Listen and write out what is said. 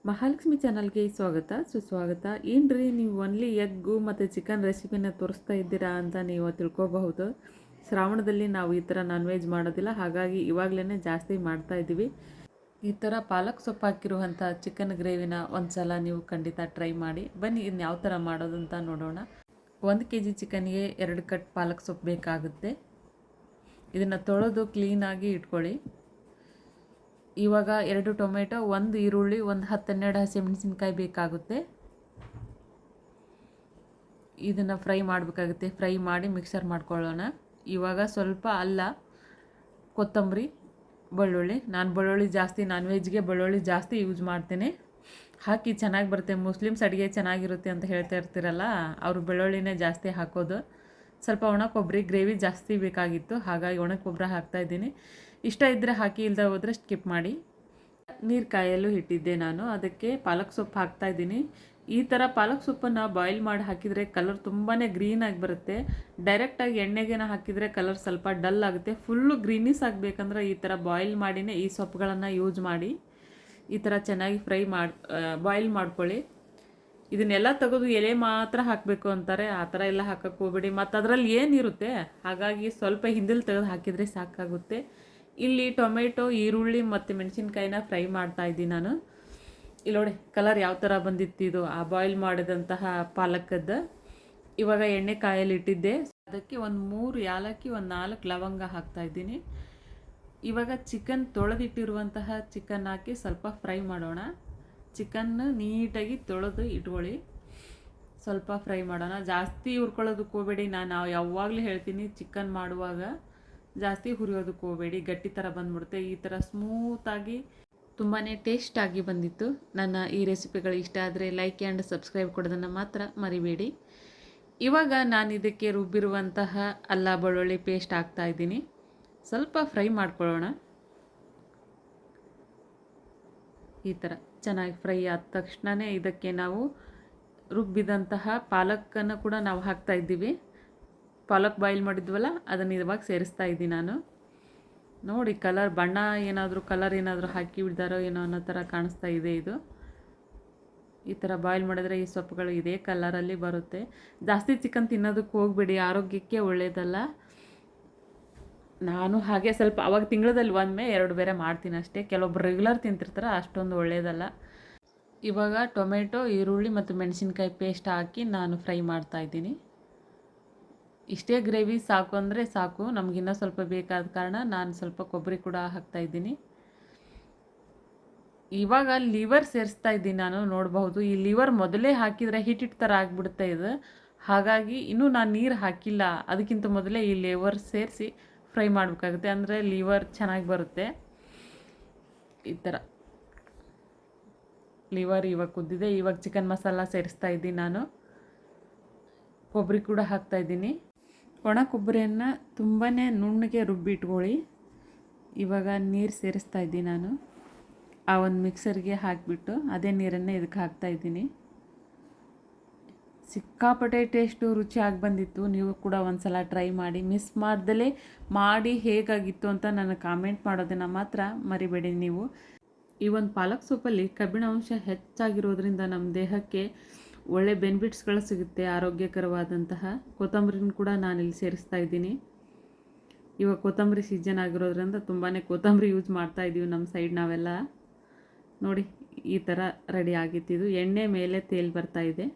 ಮಹಾಲಕ್ಷ್ಮಿ ಚಾನಲ್ಗೆ ಸ್ವಾಗತ ಸುಸ್ವಾಗತ. ಏನ್ರಿ ನೀವು ಓನ್ಲಿ ಎಗ್ಗು ಮತ್ತು ಚಿಕನ್ ರೆಸಿಪಿನ ತೋರಿಸ್ತಾ ಇದ್ದೀರಾ ಅಂತ ನೀವು ತಿಳ್ಕೊಬಹುದು. ಶ್ರಾವಣದಲ್ಲಿ ನಾವು ಈ ಥರ ನಾನ್ ವೆಜ್ ಮಾಡೋದಿಲ್ಲ, ಹಾಗಾಗಿ ಇವಾಗಲೇ ಜಾಸ್ತಿ ಮಾಡ್ತಾ ಇದ್ದೀವಿ. ಈ ಥರ ಪಾಲಕ್ ಸೊಪ್ಪು ಹಾಕಿರುವಂಥ ಚಿಕನ್ ಗ್ರೇವಿನ ಒಂದು ಸಲ ನೀವು ಖಂಡಿತ ಟ್ರೈ ಮಾಡಿ. ಬನ್ನಿ ಇದನ್ನ ಯಾವ ಥರ ಮಾಡೋದು ಅಂತ ನೋಡೋಣ. 1 kg ಚಿಕನ್ಗೆ 2 ಕಟ್ ಪಾಲಕ್ ಸೊಪ್ಪು ಬೇಕಾಗುತ್ತೆ. ಇದನ್ನು ತೊಳೆದು ಕ್ಲೀನಾಗಿ ಇಟ್ಕೊಳ್ಳಿ. ಇವಾಗ 2 ಟೊಮೆಟೊ, 1 ಈರುಳ್ಳಿ, ಒಂದು 10-12 ಹಸಿಮೆಣಸಿನ್ಕಾಯಿ ಬೇಕಾಗುತ್ತೆ. ಇದನ್ನು ಫ್ರೈ ಮಾಡಬೇಕಾಗುತ್ತೆ. ಫ್ರೈ ಮಾಡಿ ಮಿಕ್ಸರ್ ಮಾಡ್ಕೊಳ್ಳೋಣ. ಇವಾಗ ಸ್ವಲ್ಪ ಅಲ್ಲ, ಕೊತ್ತಂಬರಿ, ಬೆಳ್ಳುಳ್ಳಿ. ನಾನು ಬೆಳ್ಳುಳ್ಳಿ ಜಾಸ್ತಿ, ನಾನ್ ವೆಜ್ಗೆ ಬೆಳ್ಳುಳ್ಳಿ ಜಾಸ್ತಿ ಯೂಸ್ ಮಾಡ್ತೇನೆ. ಹಾಕಿ ಚೆನ್ನಾಗಿ ಬರುತ್ತೆ. ಮುಸ್ಲಿಮ್ಸ್ ಅಡುಗೆ ಚೆನ್ನಾಗಿರುತ್ತೆ ಅಂತ ಹೇಳ್ತಾ ಇರ್ತೀರಲ್ಲ, ಅವರು ಬೆಳ್ಳುಳ್ಳಿನೇ ಜಾಸ್ತಿ ಹಾಕೋದು. ಸ್ವಲ್ಪ ಒಣ ಕೊಬ್ಬರಿ, ಗ್ರೇವಿ ಜಾಸ್ತಿ ಬೇಕಾಗಿತ್ತು, ಹಾಗಾಗಿ ಒಣ ಕೊಬ್ಬರಿ ಹಾಕ್ತಾಯಿದ್ದೀನಿ. ಇಷ್ಟ ಇದ್ದರೆ ಹಾಕಿ, ಇಲ್ಲದೆ ಹೋದರೆ ಸ್ಕಿಪ್ ಮಾಡಿ. ನೀರು ಕಾಯಲು ಇಟ್ಟಿದ್ದೆ ನಾನು, ಅದಕ್ಕೆ ಪಾಲಕ್ ಸೊಪ್ಪು ಹಾಕ್ತಾಯಿದ್ದೀನಿ. ಈ ಥರ ಪಾಲಕ್ ಸೊಪ್ಪನ್ನು ಬಾಯ್ಲ್ ಮಾಡಿ ಹಾಕಿದರೆ ಕಲರ್ ತುಂಬಾ ಗ್ರೀನಾಗಿ ಬರುತ್ತೆ. ಡೈರೆಕ್ಟಾಗಿ ಎಣ್ಣೆಗೇನ ಹಾಕಿದರೆ ಕಲರ್ ಸ್ವಲ್ಪ ಡಲ್ ಆಗುತ್ತೆ. ಫುಲ್ಲು ಗ್ರೀನಿಸ್ ಆಗಬೇಕಂದ್ರೆ ಈ ಥರ ಬಾಯ್ಲ್ ಮಾಡಿನೇ ಈ ಸೊಪ್ಪುಗಳನ್ನು ಯೂಸ್ ಮಾಡಿ. ಈ ಥರ ಚೆನ್ನಾಗಿ ಬಾಯ್ಲ್ ಮಾಡ್ಕೊಳ್ಳಿ. ಇದನ್ನೆಲ್ಲ ತೆಗೆದು ಎಲೆ ಮಾತ್ರ ಹಾಕಬೇಕು ಅಂತಾರೆ, ಆ ಥರ ಎಲ್ಲ ಹಾಕಕ್ಕೆ ಹೋಗ್ಬೇಡಿ. ಮತ್ತು ಅದರಲ್ಲಿ ಏನಿರುತ್ತೆ, ಹಾಗಾಗಿ ಸ್ವಲ್ಪ ಹಿಂದಿಲ್ ತೆಗೆದು ಹಾಕಿದರೆ ಸಾಕಾಗುತ್ತೆ. ಇಲ್ಲಿ ಟೊಮೆಟೊ, ಈರುಳ್ಳಿ ಮತ್ತು ಮೆಣಸಿನ್ಕಾಯಿನ ಫ್ರೈ ಮಾಡ್ತಾಯಿದ್ದೀನಿ ನಾನು. ಇಲ್ಲಿ ನೋಡಿ ಕಲರ್ ಯಾವ ಥರ ಬಂದಿತ್ತು ಇದು, ಆ ಬಾಯ್ಲ್ ಮಾಡಿದಂತಹ ಪಾಲಕದ್ದು. ಇವಾಗ ಎಣ್ಣೆ ಕಾಯಲ್ಲಿ ಇಟ್ಟಿದ್ದೆ, ಅದಕ್ಕೆ ಒಂದು 3 ಏಲಕ್ಕಿ, ಒಂದು 4 ಲವಂಗ ಹಾಕ್ತಾಯಿದ್ದೀನಿ. ಇವಾಗ ಚಿಕನ್ ತೊಳೆದಿಟ್ಟಿರುವಂತಹ ಚಿಕನ್ ಹಾಕಿ ಸ್ವಲ್ಪ ಫ್ರೈ ಮಾಡೋಣ. ಚಿಕನ್ನ ನೀಟಾಗಿ ತೊಳೆದು ಇಟ್ಕೊಳ್ಳಿ. ಸ್ವಲ್ಪ ಫ್ರೈ ಮಾಡೋಣ. ಜಾಸ್ತಿ ಹುರ್ಕೊಳ್ಳೋದಕ್ಕೆ ಹೋಗಬೇಡಿ. ನಾನು ಯಾವಾಗಲೂ ಹೇಳ್ತೀನಿ, ಚಿಕನ್ ಮಾಡುವಾಗ ಜಾಸ್ತಿ ಹುರಿಯೋದಕ್ಕೆ ಹೋಗಬೇಡಿ, ಗಟ್ಟಿ ಥರ ಬಂದ್ಬಿಡುತ್ತೆ. ಈ ಥರ ಸ್ಮೂತಾಗಿ ತುಂಬಾ ಟೇಸ್ಟಾಗಿ ಬಂದಿತ್ತು. ನನ್ನ ಈ ರೆಸಿಪಿಗಳು ಇಷ್ಟ ಆದರೆ ಲೈಕ್ ಆ್ಯಂಡ್ ಸಬ್ಸ್ಕ್ರೈಬ್ ಕೊಡೋದನ್ನು ಮಾತ್ರ ಮರಿಬೇಡಿ. ಇವಾಗ ನಾನು ಇದಕ್ಕೆ ರುಬ್ಬಿರುವಂತಹ ಅಲ್ಲ ಬೆಳ್ಳುಳ್ಳಿ ಪೇಸ್ಟ್ ಹಾಕ್ತಾಯಿದ್ದೀನಿ. ಸ್ವಲ್ಪ ಫ್ರೈ ಮಾಡ್ಕೊಳ್ಳೋಣ. ಈ ಥರ ಚೆನ್ನಾಗಿ ಫ್ರೈ ಆದ ತಕ್ಷಣವೇ ಇದಕ್ಕೆ ನಾವು ರುಬ್ಬಿದಂತಹ ಪಾಲಕನ್ನು ಕೂಡ ನಾವು ಹಾಕ್ತಾಯಿದ್ದೀವಿ. ಪಾಲಕ್ ಬಾಯ್ಲ್ ಮಾಡಿದ್ವಲ್ಲ, ಅದನ್ನು ಇವಾಗ ಸೇರಿಸ್ತಾ ಇದ್ದೀನಿ ನಾನು. ನೋಡಿ ಕಲರ್, ಬಣ್ಣ ಕಲರ್ ಏನಾದರೂ ಹಾಕಿ ಬಿಡ್ದಾರೋ ಏನೋ ಅನ್ನೋ ಥರ ಕಾಣಿಸ್ತಾ ಇದೆ ಇದು. ಈ ಥರ ಬಾಯ್ಲ್ ಮಾಡಿದ್ರೆ ಈ ಸೊಪ್ಪುಗಳು ಇದೇ ಕಲರಲ್ಲಿ ಬರುತ್ತೆ. ಜಾಸ್ತಿ ಚಿಕನ್ ತಿನ್ನೋದಕ್ಕೆ ಹೋಗಬೇಡಿ, ಆರೋಗ್ಯಕ್ಕೆ ಒಳ್ಳೆಯದಲ್ಲ. ನಾನು ಹಾಗೆ ಸ್ವಲ್ಪ ಅವಾಗ ತಿಂಗಳಲ್ಲಿ 1-2 ಬೇರೆ ಮಾಡ್ತೀನಿ ಅಷ್ಟೇ. ಕೆಲವೊಬ್ರು ರೆಗ್ಯುಲರ್ ತಿಂತಿರ್ತಾರೆ, ಅಷ್ಟೊಂದು ಒಳ್ಳೆಯದಲ್ಲ. ಇವಾಗ ಟೊಮೆಟೊ, ಈರುಳ್ಳಿ ಮತ್ತು ಮೆಣಸಿನ್ಕಾಯಿ ಪೇಸ್ಟ್ ಹಾಕಿ ನಾನು ಫ್ರೈ ಮಾಡ್ತಾಯಿದ್ದೀನಿ. ಇಷ್ಟೇ ಗ್ರೇವಿ ಸಾಕು ಅಂದರೆ ಸಾಕು. ನಮಗಿನ್ನೂ ಸ್ವಲ್ಪ ಬೇಕಾದ ಕಾರಣ ನಾನು ಸ್ವಲ್ಪ ಕೊಬ್ಬರಿ ಕೂಡ ಹಾಕ್ತಾಯಿದ್ದೀನಿ. ಇವಾಗ ಲಿವರ್ ಸೇರಿಸ್ತಾ ಇದ್ದೀನಿ ನಾನು. ನೋಡಬಹುದು, ಈ ಲಿವರ್ ಮೊದಲೇ ಹಾಕಿದರೆ ಹಿಟ್ಟಿಟ್ಟು ಥರ ಆಗಿಬಿಡುತ್ತೆ ಇದು. ಹಾಗಾಗಿ ಇನ್ನೂ ನಾನು ನೀರು ಹಾಕಿಲ್ಲ. ಅದಕ್ಕಿಂತ ಮೊದಲೇ ಈ ಲಿವರ್ ಸೇರಿಸಿ ಫ್ರೈ ಮಾಡಬೇಕಾಗುತ್ತೆ, ಅಂದರೆ ಲಿವರ್ ಚೆನ್ನಾಗಿ ಬರುತ್ತೆ. ಈ ಥರ ಲಿವರ್ ಇವಾಗ ಕುದ್ದಿದೆ. ಇವಾಗ ಚಿಕನ್ ಮಸಾಲ ಸೇರಿಸ್ತಾ ಇದ್ದೀನಿ ನಾನು. ಕೊಬ್ಬರಿ ಕೂಡ ಹಾಕ್ತಾಯಿದ್ದೀನಿ. ಒಣ ಕೊಬ್ಬರಿಯನ್ನು ತುಂಬಾ ನುಣ್ಣಗೆ ರುಬ್ಬಿಟ್ಕೊಳ್ಳಿ. ಇವಾಗ ನೀರು ಸೇರಿಸ್ತಾ ಇದ್ದೀನಿ ನಾನು. ಆ ಒಂದು ಮಿಕ್ಸರ್ಗೆ ಹಾಕಿಬಿಟ್ಟು ಅದೇ ನೀರನ್ನೇ ಇದಕ್ಕೆ ಹಾಕ್ತಾಯಿದ್ದೀನಿ. ಸಿಕ್ಕಾಪಟ್ಟೆ ಟೇಸ್ಟು, ರುಚಿಯಾಗಿ ಬಂದಿತ್ತು. ನೀವು ಕೂಡ ಒಂದು ಸಲ ಟ್ರೈ ಮಾಡಿ. ಮಿಸ್ ಮಾಡ್ದಲೇ ಮಾಡಿ ಹೇಗಾಗಿತ್ತು ಅಂತ ನನಗೆ ಕಾಮೆಂಟ್ ಮಾಡೋದನ್ನು ಮಾತ್ರ ಮರಿಬೇಡಿ ನೀವು. ಈ ಒಂದು ಪಾಲಕ್ ಸೊಪ್ಪಲ್ಲಿ ಕಬ್ಬಿಣಾಂಶ ಹೆಚ್ಚಾಗಿರೋದ್ರಿಂದ ನಮ್ಮ ದೇಹಕ್ಕೆ ಒಳ್ಳೆ ಬೆನಿಫಿಟ್ಸ್ಗಳು ಸಿಗುತ್ತೆ, ಆರೋಗ್ಯಕರವಾದಂತಹ. ಕೊತ್ತಂಬರಿನ ಕೂಡ ನಾನಿಲ್ಲಿ ಸೇರಿಸ್ತಾ ಇದ್ದೀನಿ. ಇವಾಗ ಕೊತ್ತಂಬರಿ ಸೀಸನ್ ಆಗಿರೋದ್ರಿಂದ ತುಂಬಾ ಕೊತ್ತಂಬರಿ ಯೂಸ್ ಮಾಡ್ತಾಯಿದ್ದೀವಿ ನಮ್ಮ ಸೈಡ್ ನಾವೆಲ್ಲ. ನೋಡಿ ಈ ಥರ ರೆಡಿ ಆಗಿತ್ತಿದು. ಎಣ್ಣೆ ಮೇಲೆ ತೇಲ್ ಬರ್ತಾಯಿದೆ.